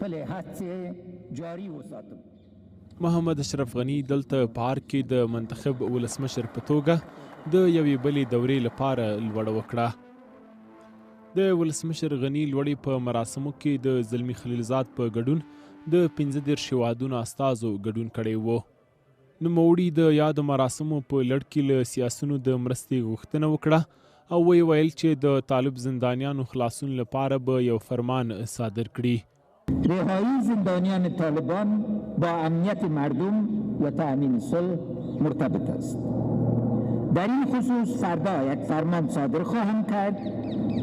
خپلې هڅې جاري وساتم. محمد اشرف غني دلته پارک کې د منتخب ولسمشر په توګه د یوې بلې دورې لپاره لوړه وکړه. د ولسمشر غني لوړې په مراسمو کې د زلمي خلیلزاد په ګډون د 15 هیوادونو استازو ګډون کړی و. نوموړي د یاد مراسمو په لړ کې له سیاسیونو د مرستې غوښتنه وکړه او ویل چې د طالب زندانیانو خلاصون لپاره به یو فرمان صادر کړي. رهایی زندانیان طالبان با امنیت مردم و تأمین صلح مرتبط است. در این خصوص فردا یک فرمان صادر خواهم کرد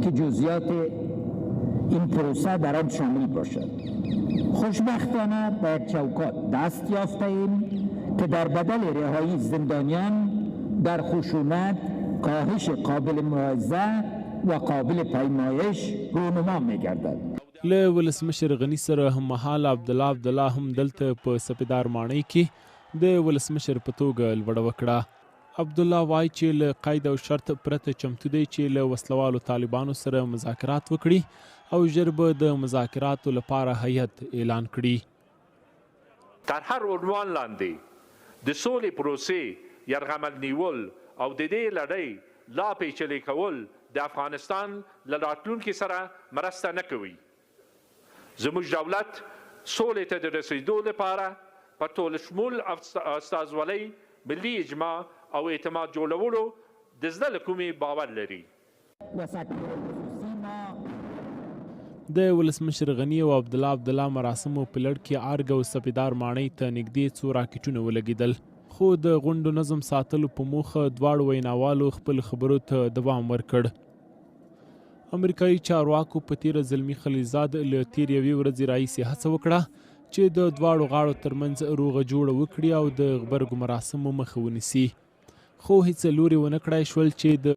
که جزئیات این پروسه در آن شامل باشد. خوشبختانه به یک چوکاٹ دست یافته ایم که در بدل رهایی زندانیان در خشونت کاهش قابل ملاحظه و قابل پیمایش رونما می‌گردد. له ولسمشر غني سره هممهاله عبدالله هم دلته په سپیدار ماڼۍ کې د ولسمشر په توګه لوړه وکړه. عبدالله وایي چې له قید او شرط پرته چمتو دی چې له وسلوالو طالبانو سره مذاکرات وکړي او ژر به د مذاکراتو لپاره هیئت اعلان کړي. در هر عنوان لاندې د سولې پروسې یرغمل نیول او د دې لړۍ لا پیچلې کول د افغانستان له راتلونکي سره مرسته نه کوي. زموږ دولت سولې ته د رسیدو لپاره په ټول شمول استازولۍ ملي اجماع او اعتماد جوړولو د زړه له کومې باور لري. د ولسمشر غني او عبدالله مراسمو په لړ کې ارګ او سپیدار ماڼۍ ته نږدې څو راکټونه ولګېدل، خو د غونډو نظم ساتلو په موخه دواړو ویناوالو خپل خبرو ته دوام ورکړ. امریکایي چارواکو په تیره زلمي خلیلزاد له تیر یوې ورځې راهیسې هڅه وکړه چې د دواړو غاړو ترمنځ روغه جوړه وکړي او د غبرګو مراسمو مخه ونیسي، خو هیڅ لوري ونه کړای شول چې د